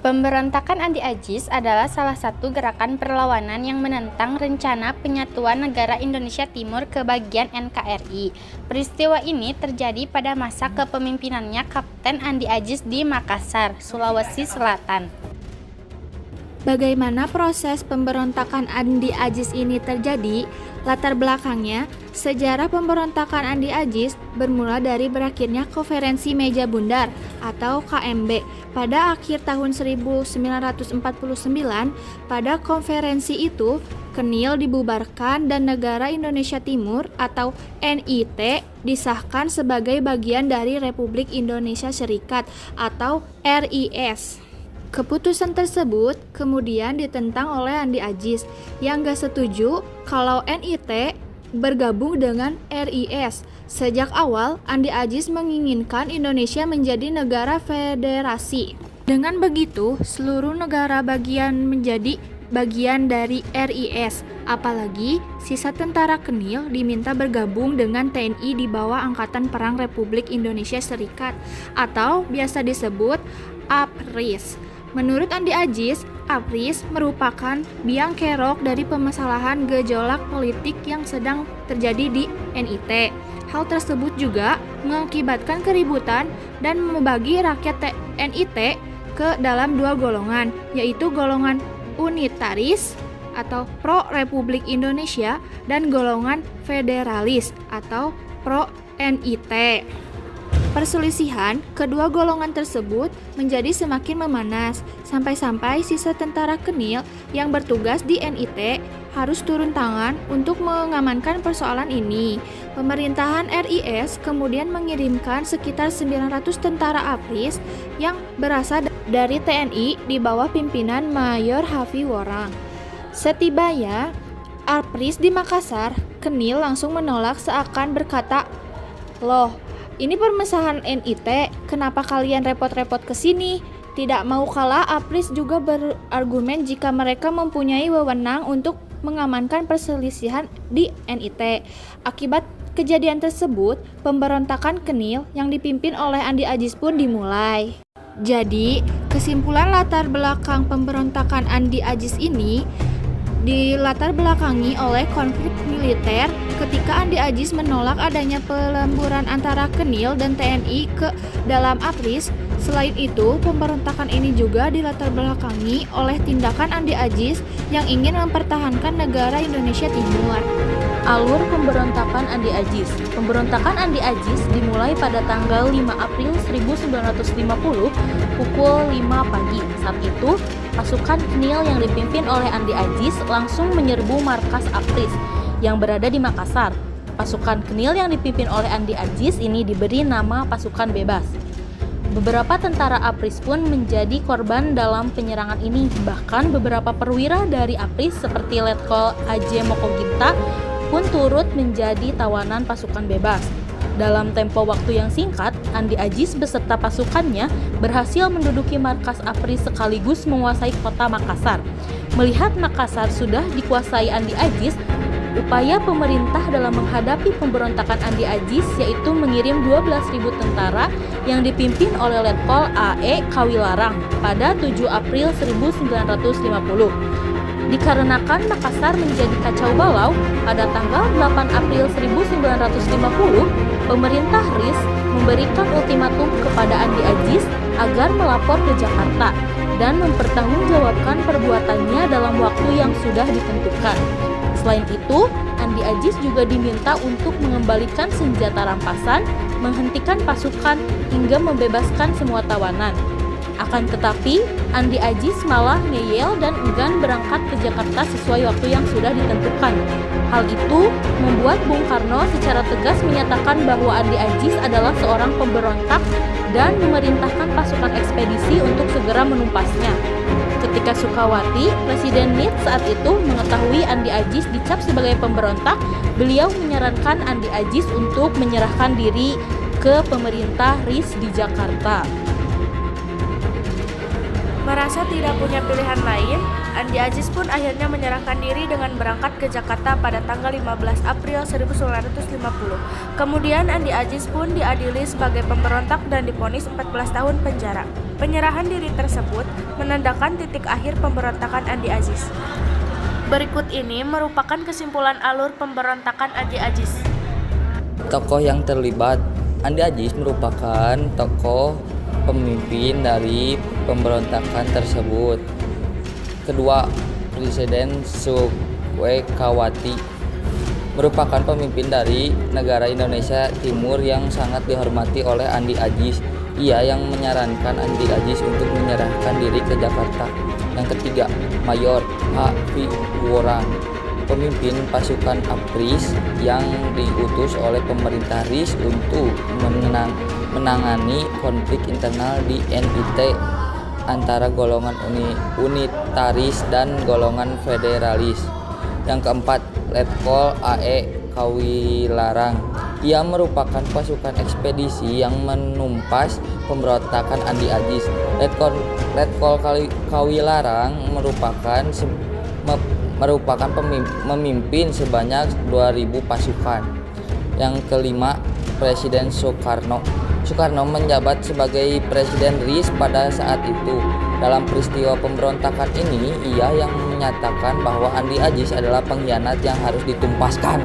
Pemberontakan Andi Agis adalah salah satu gerakan perlawanan yang menentang rencana penyatuan negara Indonesia Timur ke bagian NKRI. Peristiwa ini terjadi pada masa kepemimpinannya Kapten Andi Agis di Makassar, Sulawesi Selatan. Bagaimana proses pemberontakan Andi Agis ini terjadi? Latar belakangnya, sejarah pemberontakan Andi Agis bermula dari berakhirnya Konferensi Meja Bundar atau KMB pada akhir tahun 1949. Pada konferensi itu, KNIL dibubarkan dan Negara Indonesia Timur atau NIT disahkan sebagai bagian dari Republik Indonesia Serikat atau RIS. Keputusan tersebut kemudian ditentang oleh Andi Agis yang gak setuju kalau NIT bergabung dengan RIS. Sejak awal, Andi Agis menginginkan Indonesia menjadi negara federasi. Dengan begitu, seluruh negara bagian menjadi bagian dari RIS. Apalagi, sisa tentara KNIL diminta bergabung dengan TNI di bawah Angkatan Perang Republik Indonesia Serikat atau biasa disebut APRIS. Menurut Andi Agis, APRIS merupakan biang kerok dari permasalahan gejolak politik yang sedang terjadi di NIT. Hal tersebut juga mengakibatkan keributan dan membagi rakyat NIT ke dalam dua golongan, yaitu golongan unitaris atau pro-Republik Indonesia dan golongan federalis atau pro-NIT. Perselisihan kedua golongan tersebut menjadi semakin memanas, sampai-sampai sisa tentara KNIL yang bertugas di NIT harus turun tangan untuk mengamankan persoalan ini. Pemerintahan RIS kemudian mengirimkan sekitar 900 tentara APRIS yang berasal dari TNI di bawah pimpinan Mayor Hafi Worang. Setibanya APRIS di Makassar, KNIL langsung menolak seakan berkata, "Loh, ini permasalahan NIT, kenapa kalian repot-repot ke sini?" Tidak mau kalah, APRIS juga berargumen jika mereka mempunyai wewenang untuk mengamankan perselisihan di NIT. Akibat kejadian tersebut, pemberontakan KNIL yang dipimpin oleh Andi Agis pun dimulai. Jadi, kesimpulan latar belakang pemberontakan Andi Agis ini dilatar belakangi oleh konflik militer ketika Andi Agis menolak adanya pelemburan antara KNIL dan TNI ke dalam APRIS. Selain itu, pemberontakan ini juga dilatar belakangi oleh tindakan Andi Agis yang ingin mempertahankan negara Indonesia Timur. Alur pemberontakan Andi Agis. Pemberontakan Andi Agis dimulai pada tanggal 5 April 1950 pukul 5 pagi. Saat itu, pasukan KNIL yang dipimpin oleh Andi Agis langsung menyerbu markas APRIS yang berada di Makassar. Pasukan KNIL yang dipimpin oleh Andi Agis ini diberi nama pasukan bebas. Beberapa tentara APRIS pun menjadi korban dalam penyerangan ini. Bahkan beberapa perwira dari APRIS seperti Letkol AJ Mokoginta pun turut menjadi tawanan pasukan bebas. Dalam tempo waktu yang singkat, Andi Agis beserta pasukannya berhasil menduduki markas APRIS sekaligus menguasai kota Makassar. Melihat Makassar sudah dikuasai Andi Agis, upaya pemerintah dalam menghadapi pemberontakan Andi Agis yaitu mengirim 12.000 tentara yang dipimpin oleh Letkol AE Kawilarang pada 7 April 1950. Dikarenakan Makassar menjadi kacau balau, pada tanggal 8 April 1950, pemerintah RIS memberikan ultimatum kepada Andi Agis agar melapor ke Jakarta dan mempertanggungjawabkan perbuatannya dalam waktu yang sudah ditentukan. Selain itu, Andi Agis juga diminta untuk mengembalikan senjata rampasan, menghentikan pasukan, hingga membebaskan semua tawanan. Akan tetapi, Andi Agis malah ngeyel dan enggan berangkat ke Jakarta sesuai waktu yang sudah ditentukan. Hal itu membuat Bung Karno secara tegas menyatakan bahwa Andi Agis adalah seorang pemberontak dan memerintahkan pasukan ekspedisi untuk segera menumpasnya. Ketika Sukawati, Presiden NIT saat itu mengetahui Andi Agis dicap sebagai pemberontak, beliau menyarankan Andi Agis untuk menyerahkan diri ke pemerintah RIS di Jakarta. Merasa tidak punya pilihan lain, Andi Aziz pun akhirnya menyerahkan diri dengan berangkat ke Jakarta pada tanggal 15 April 1950. Kemudian Andi Aziz pun diadili sebagai pemberontak dan divonis 14 tahun penjara. Penyerahan diri tersebut menandakan titik akhir pemberontakan Andi Aziz. Berikut ini merupakan kesimpulan alur pemberontakan Andi Aziz. Tokoh yang terlibat. Andi Aziz merupakan tokoh pemimpin dari pemberontakan tersebut. Kedua, Presiden Sukwekawati merupakan pemimpin dari negara Indonesia Timur yang sangat dihormati oleh Andi Aziz. Ia yang menyarankan Andi Aziz untuk menyerahkan diri ke Jakarta. Yang ketiga, Mayor H.V. Worang, pemimpin pasukan APRIS yang diutus oleh pemerintah RIS untuk menangani konflik internal di NIT antara golongan unitaris dan golongan federalis. Yang keempat, Letkol A.E. Kawilarang. Ia merupakan pasukan ekspedisi yang menumpas pemberontakan Andi Aziz. Letkol Kawilarang merupakan memimpin sebanyak 2.000 pasukan. Yang kelima, Presiden Soekarno. Soekarno menjabat sebagai Presiden RIS pada saat itu. Dalam peristiwa pemberontakan ini, ia yang menyatakan bahwa Andi Aziz adalah pengkhianat yang harus ditumpaskan.